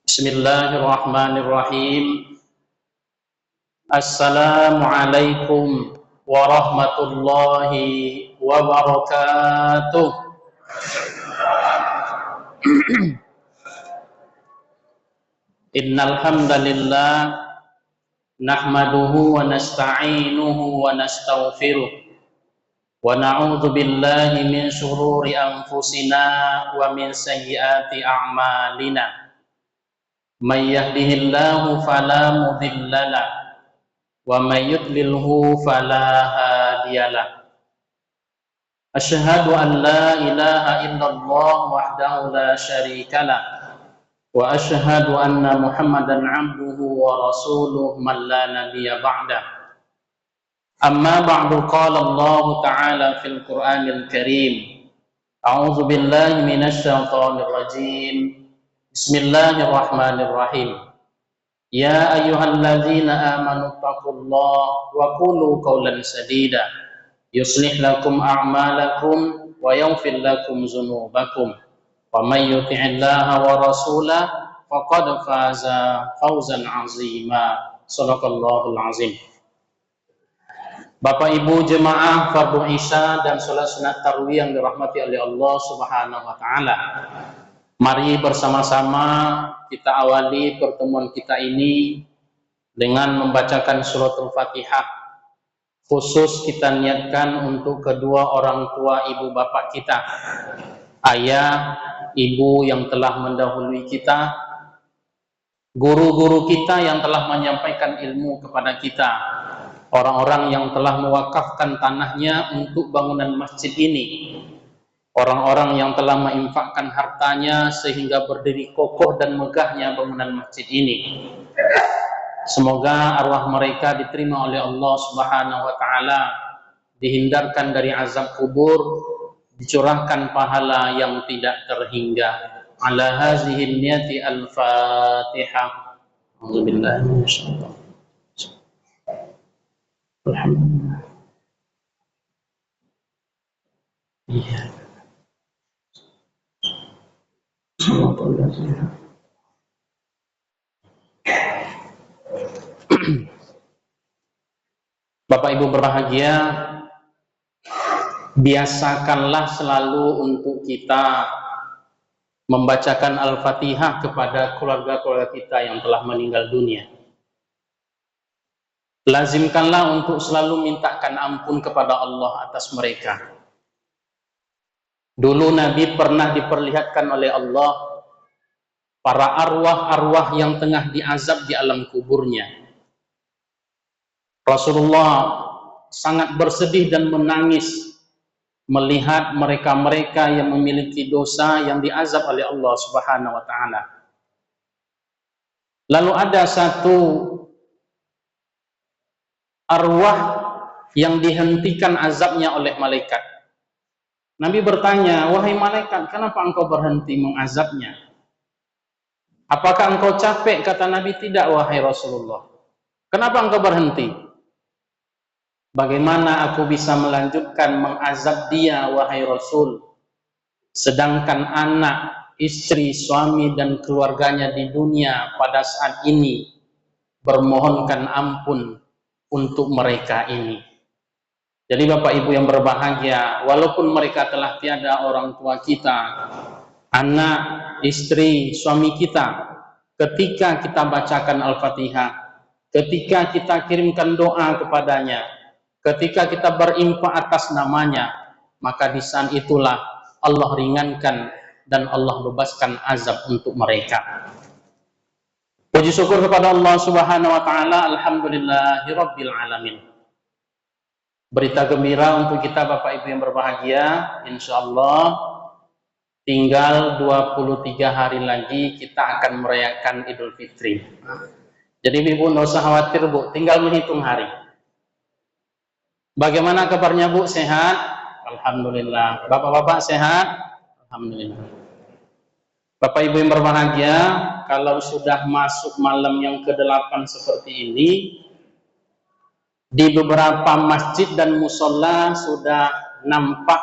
Bismillahirrahmanirrahim. Assalamualaikum warahmatullahi wabarakatuh. Innal hamdalillah nahmaduhu wa nasta'inuhu wa nastaghfiruh. Wa na'udzu billahi min syururi anfusina wa min sayyiati a'malina. May yahdihillahu fala mudhillalah wa may yudlilhu fala hadiyalah. Asyhadu an la ilaha illallah wahdahu la syarikalah wa asyhadu anna Muhammadan 'abduhu wa rasuluhu man la nabiyya ba'dah. Amma ba'du, qala Allah ta'ala fil Qur'anil Karim. A'udzu billahi minasy syaithanir rajim. Bismillahirrahmanirrahim. Ya ayyuhalladzina amanu taqullaha wa qulu qawlan sadida yuslih lakum a'malakum wa yaghfir lakum dzunubakum wa may yuti'illaha wa rasulahu faqad faza fawzan 'azima. Shadaqallahul 'azim. Bapak Ibu jemaah fardhu Isya dan salat sunat tarawih yang dirahmati oleh Allah Subhanahu wa taala. Mari bersama-sama kita awali pertemuan kita ini dengan membacakan suratul Fatihah. Khusus kita niatkan untuk kedua orang tua ibu bapak kita, ayah, ibu yang telah mendahului kita, guru-guru kita yang telah menyampaikan ilmu kepada kita, orang-orang yang telah mewakafkan tanahnya untuk bangunan masjid ini, orang-orang yang telah menginfakkan hartanya sehingga berdiri kokoh dan megahnya bangunan masjid ini. Semoga arwah mereka diterima oleh Allah Subhanahu wa taala, dihindarkan dari azab kubur, dicurahkan pahala yang tidak terhingga. Ala hazihi niyati al-Fatihah. A'udzubillahi minasyaitonir. Alhamdulillah. Iya. Bapak Ibu berbahagia, biasakanlah selalu untuk kita membacakan Al-Fatihah kepada keluarga-keluarga kita yang telah meninggal dunia. Lazimkanlah untuk selalu mintakan ampun kepada Allah atas mereka. Dulu Nabi pernah diperlihatkan oleh Allah para arwah-arwah yang tengah diazab di alam kuburnya. Rasulullah sangat bersedih dan menangis melihat mereka-mereka yang memiliki dosa yang diazab oleh Allah Subhanahu wa taala. Lalu ada satu arwah yang dihentikan azabnya oleh malaikat. Nabi bertanya, "Wahai malaikat, kenapa engkau berhenti mengazabnya? Apakah engkau capek?" Kata Nabi, "Tidak, wahai Rasulullah." "Kenapa engkau berhenti?" "Bagaimana aku bisa melanjutkan mengazab dia, wahai Rasul, sedangkan anak, istri, suami, dan keluarganya di dunia pada saat ini bermohonkan ampun untuk mereka ini." Jadi Bapak Ibu yang berbahagia, walaupun mereka telah tiada orang tua kita, anak, istri, suami kita, ketika kita bacakan Al-Fatihah, ketika kita kirimkan doa kepadanya, ketika kita berinfak atas namanya, maka di saat itulah Allah ringankan dan Allah bebaskan azab untuk mereka. Puji syukur kepada Allah Subhanahu wa taala, alhamdulillahirabbil alamin. Berita gembira untuk kita Bapak Ibu yang berbahagia, insyaallah tinggal 23 hari lagi kita akan merayakan Idul Fitri. Jadi Ibu tidak usah khawatir Bu, tinggal menghitung hari. Bagaimana kabarnya Bu? Sehat? Alhamdulillah. Bapak-bapak sehat? Alhamdulillah. Bapak Ibu yang berbahagia, kalau sudah masuk malam yang ke-8 seperti ini, di beberapa masjid dan musola sudah nampak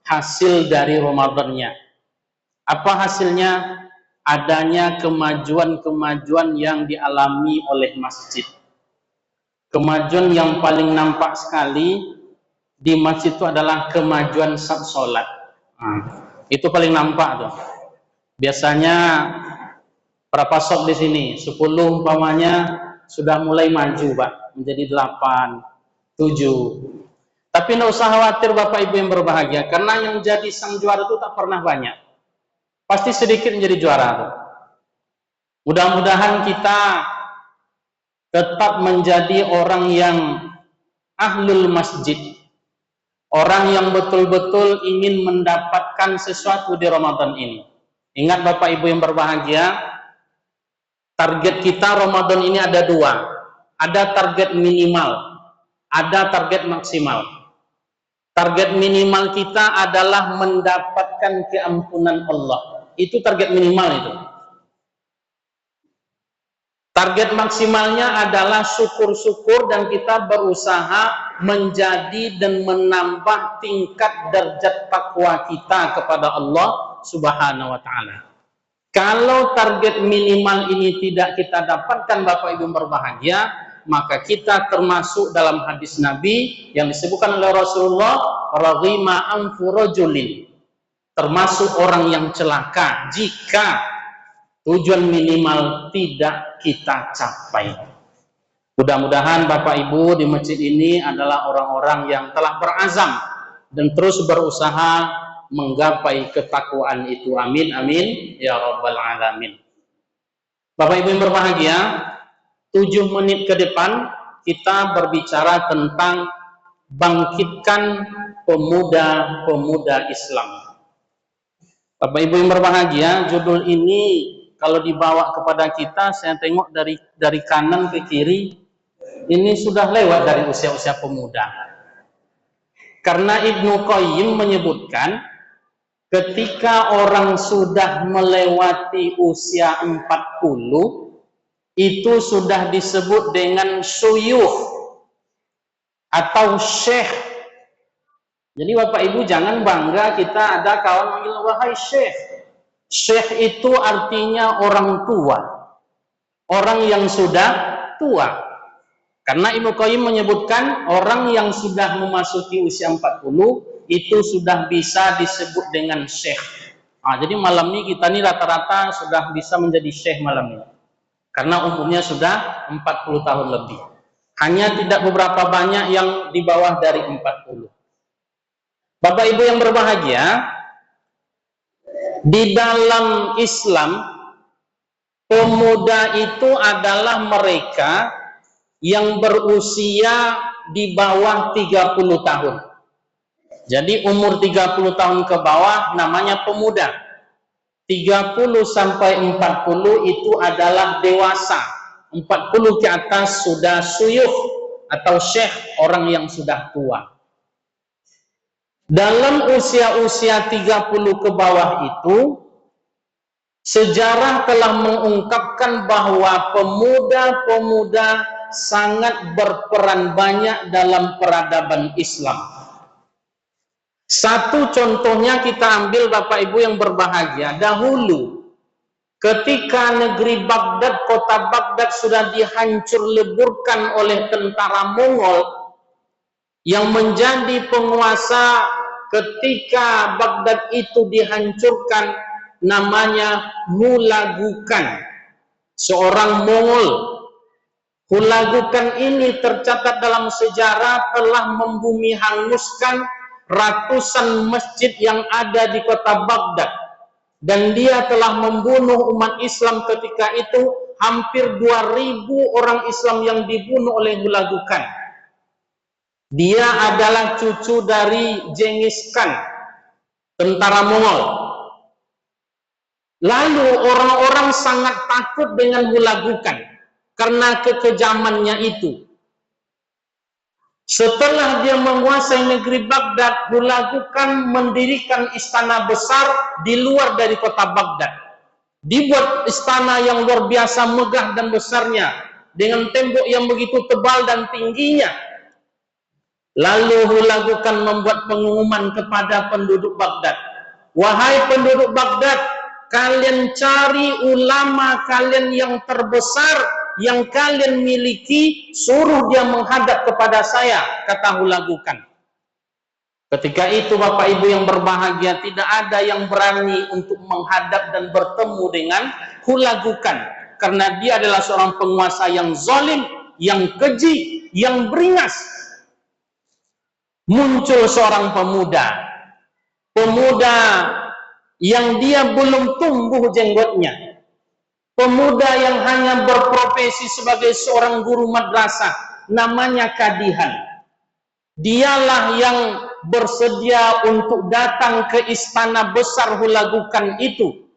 hasil dari Ramadannya. Apa hasilnya? Adanya kemajuan-kemajuan yang dialami oleh masjid. Kemajuan yang paling nampak sekali di masjid itu adalah kemajuan sholat. Itu paling nampak tuh. Biasanya berapa shot di sini? 10 umpamanya sudah mulai maju, Pak, menjadi 8, 7. Tapi tidak usah khawatir Bapak Ibu yang berbahagia, karena yang jadi sang juara itu tak pernah banyak. Pasti sedikit menjadi juara tuh. Mudah-mudahan kita tetap menjadi orang yang ahlul masjid. Orang yang betul-betul ingin mendapatkan sesuatu di Ramadan ini. Ingat Bapak Ibu yang berbahagia, target kita Ramadan ini ada 2. Ada target minimal, ada target maksimal. Target minimal kita adalah mendapatkan keampunan Allah. Itu target minimal itu. Target maksimalnya adalah syukur-syukur dan kita berusaha menjadi dan menambah tingkat derajat takwa kita kepada Allah Subhanahu wa taala. Kalau target minimal ini tidak kita dapatkan Bapak Ibu berbahagia, maka kita termasuk dalam hadis Nabi yang disebutkan oleh Rasulullah, raghima anfu rajulin, termasuk orang yang celaka jika tujuan minimal tidak kita capai. Mudah-mudahan Bapak Ibu di masjid ini adalah orang-orang yang telah berazam dan terus berusaha menggapai ketakwaan itu. Amin, amin, ya rabbal alamin. Bapak Ibu yang berbahagia, 7 menit ke depan kita berbicara tentang bangkitkan pemuda-pemuda Islam. Bapak Ibu yang berbahagia, judul ini kalau dibawa kepada kita, saya tengok dari kanan ke kiri, ini sudah lewat dari usia-usia pemuda. Karena Ibnu Qayyim menyebutkan, ketika orang sudah melewati usia 40, itu sudah disebut dengan syuyukh atau syekh. Jadi Bapak Ibu jangan bangga kita ada kawan manggil wahai syekh. Syekh itu artinya orang tua, orang yang sudah tua. Karena Ibnu Qayyim menyebutkan orang yang sudah memasuki usia 40 itu sudah bisa disebut dengan syekh. Jadi malam ini kita ini rata-rata sudah bisa menjadi syekh malam ini. Karena umurnya sudah 40 tahun lebih. Hanya tidak beberapa banyak yang di bawah dari 40. Bapak Ibu yang berbahagia, di dalam Islam, pemuda itu adalah mereka yang berusia di bawah 30 tahun. Jadi umur 30 tahun ke bawah namanya pemuda. 30 sampai 40 itu adalah dewasa. 40 ke atas sudah syuyukh atau syekh, orang yang sudah tua. Dalam usia-usia 30 ke bawah itu, sejarah telah mengungkapkan bahwa pemuda-pemuda sangat berperan banyak dalam peradaban Islam. Satu contohnya kita ambil Bapak Ibu yang berbahagia. Dahulu, ketika negeri Baghdad, kota Baghdad sudah dihancur leburkan oleh tentara Mongol, yang menjadi penguasa ketika Baghdad itu dihancurkan namanya Hulagukan, seorang Mongol. Hulagukan ini tercatat dalam sejarah telah membumi hanguskan ratusan masjid yang ada di kota Baghdad, dan dia telah membunuh umat Islam ketika itu hampir 2.000 orang Islam yang dibunuh oleh Hulagukan. Dia adalah cucu dari Genghis Khan, tentara Mongol. Lalu orang-orang sangat takut dengan Hulagukan karena kekejamannya itu. Setelah dia menguasai negeri Baghdad, Hulagukan mendirikan istana besar di luar dari kota Baghdad. Dibuat istana yang luar biasa megah dan besarnya, dengan tembok yang begitu tebal dan tingginya. Lalu Hulagukan membuat pengumuman kepada penduduk Baghdad. Wahai penduduk Baghdad, kalian cari ulama kalian yang terbesar yang kalian miliki, suruh dia menghadap kepada saya, kata Hulagukan. Ketika itu Bapak Ibu yang berbahagia, tidak ada yang berani untuk menghadap dan bertemu dengan Hulagukan, karena dia adalah seorang penguasa yang zalim, yang keji, yang beringas. Muncul seorang pemuda yang dia belum tumbuh jenggotnya, pemuda yang hanya berprofesi sebagai seorang guru madrasah, namanya Kadihan. Dialah yang bersedia untuk datang ke istana besar Hulagukan itu.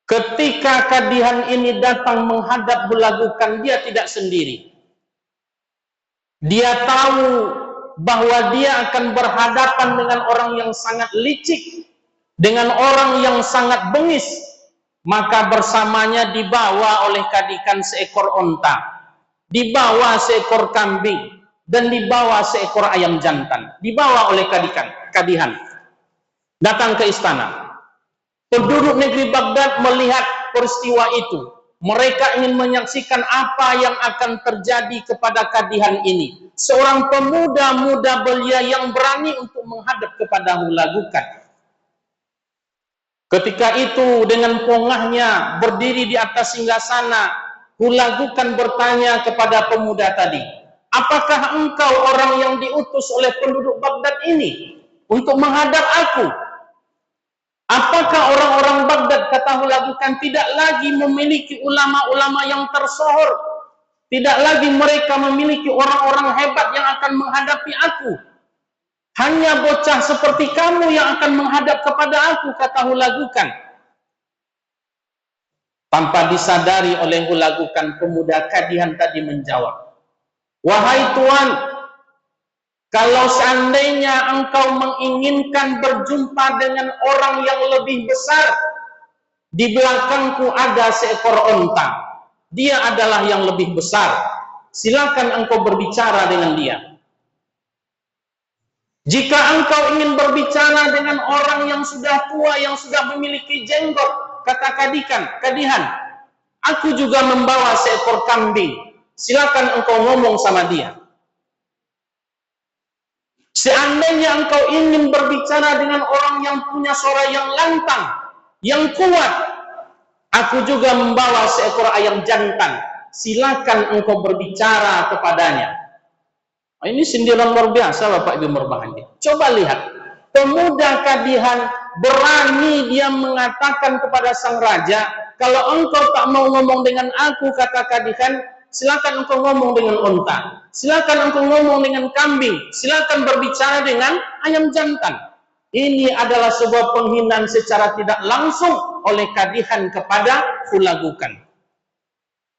Ketika Kadihan ini datang menghadap Hulagukan, dia tidak sendiri. Dia tahu bahwa dia akan berhadapan dengan orang yang sangat licik, dengan orang yang sangat bengis. Maka bersamanya dibawa oleh Kadihan seekor onta, dibawa seekor kambing, dan dibawa seekor ayam jantan. Dibawa oleh Kadihan datang ke istana. Penduduk negeri Baghdad melihat peristiwa itu. Mereka ingin menyaksikan apa yang akan terjadi kepada Kadihan ini, seorang pemuda muda belia yang berani untuk menghadap kepada Hulagukan. Ketika itu dengan pongahnya berdiri di atas singgasana, Hulagukan bertanya kepada pemuda tadi, apakah engkau orang yang diutus oleh penduduk Baghdad ini untuk menghadap aku? Apakah orang-orang Baghdad, kata Hulagukan, tidak lagi memiliki ulama-ulama yang tersohor? Tidak lagi mereka memiliki orang-orang hebat yang akan menghadapi aku? Hanya bocah seperti kamu yang akan menghadap kepada aku, kata Hulagukan. Tanpa disadari oleh Hulagukan, pemuda Kadihan tadi menjawab, wahai Tuan, kalau seandainya engkau menginginkan berjumpa dengan orang yang lebih besar, di belakangku ada seekor onta. Dia adalah yang lebih besar. Silakan engkau berbicara dengan dia. Jika engkau ingin berbicara dengan orang yang sudah tua, yang sudah memiliki jenggot, kata Kadihan, aku juga membawa seekor kambing. Silakan engkau ngomong sama dia. Seandainya engkau ingin berbicara dengan orang yang punya suara yang lantang, yang kuat, aku juga membawa seekor ayam jantan. Silakan engkau berbicara kepadanya. Ini sindiran luar biasa Bapak Ibu berbahagia. Coba lihat, pemuda Kadihan berani dia mengatakan kepada sang raja, kalau engkau tak mau ngomong dengan aku, kata Kadihan, silakan engkau ngomong dengan onta, silakan engkau ngomong dengan kambing, silakan berbicara dengan ayam jantan. Ini adalah sebuah penghinaan secara tidak langsung oleh Kadihan kepada Hulagukan.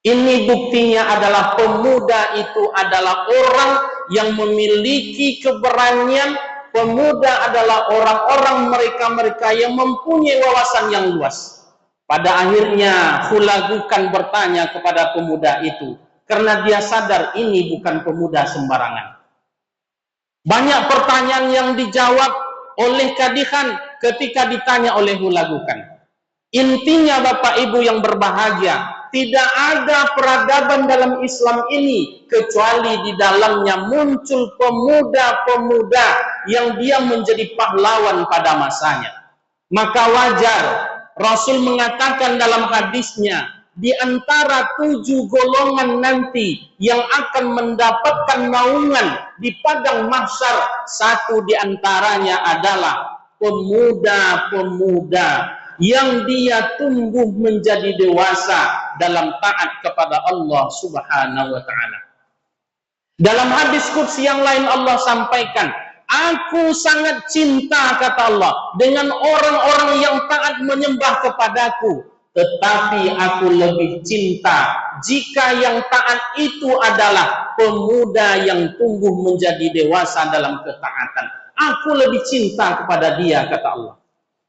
Ini buktinya adalah pemuda itu adalah orang yang memiliki keberanian. Pemuda adalah orang-orang mereka yang mempunyai wawasan yang luas. Pada akhirnya Hulagukan bertanya kepada pemuda itu, karena dia sadar ini bukan pemuda sembarangan. Banyak pertanyaan yang dijawab oleh Kadihan ketika ditanya oleh Hulagukan. Intinya Bapak Ibu yang berbahagia, tidak ada peradaban dalam Islam ini kecuali di dalamnya muncul pemuda-pemuda yang dia menjadi pahlawan pada masanya. Maka wajar Rasul mengatakan dalam hadisnya, di antara 7 golongan nanti yang akan mendapatkan naungan di padang mahsyar, satu di antaranya adalah pemuda-pemuda yang dia tumbuh menjadi dewasa dalam taat kepada Allah Subhanahu wa ta'ala. Dalam hadis qudsi yang lain Allah sampaikan, aku sangat cinta, kata Allah, dengan orang-orang yang taat menyembah kepadaku, tetapi aku lebih cinta jika yang taat itu adalah pemuda yang tumbuh menjadi dewasa dalam ketaatan. Aku lebih cinta kepada dia, kata Allah.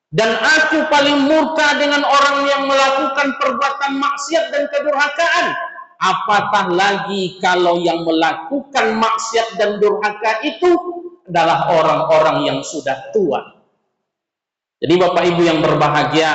Dan aku paling murka dengan orang yang melakukan perbuatan maksiat dan kedurhakaan. Apatah lagi kalau yang melakukan maksiat dan durhaka itu adalah orang-orang yang sudah tua. Jadi Bapak Ibu yang berbahagia,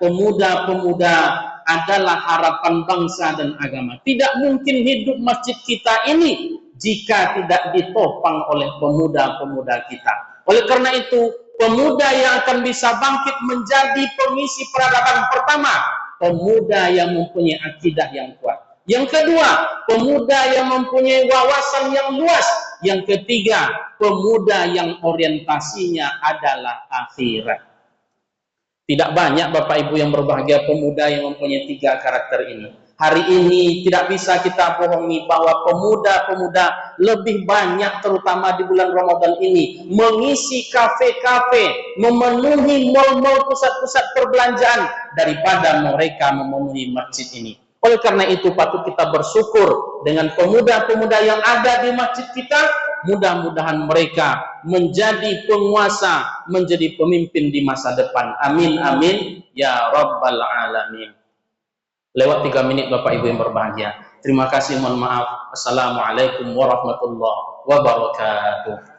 pemuda-pemuda adalah harapan bangsa dan agama. Tidak mungkin hidup masjid kita ini jika tidak ditopang oleh pemuda-pemuda kita. Oleh karena itu, pemuda yang akan bisa bangkit menjadi pengisi peradaban pertama, pemuda yang mempunyai akidah yang kuat. Yang kedua, pemuda yang mempunyai wawasan yang luas. Yang ketiga, pemuda yang orientasinya adalah akhirat. Tidak banyak Bapak Ibu yang berbahagia pemuda yang mempunyai tiga karakter ini. Hari ini tidak bisa kita bohongi bahwa pemuda-pemuda lebih banyak terutama di bulan Ramadan ini mengisi kafe-kafe, memenuhi mal-mal, pusat-pusat perbelanjaan daripada mereka memenuhi masjid ini. Oleh karena itu patut kita bersyukur dengan pemuda-pemuda yang ada di masjid kita. Mudah-mudahan mereka menjadi penguasa, menjadi pemimpin di masa depan. Amin, amin, ya Rabbal Alamin. Lewat 3 menit Bapak Ibu yang berbahagia. Terima kasih, mohon maaf. Assalamualaikum warahmatullahi wabarakatuh.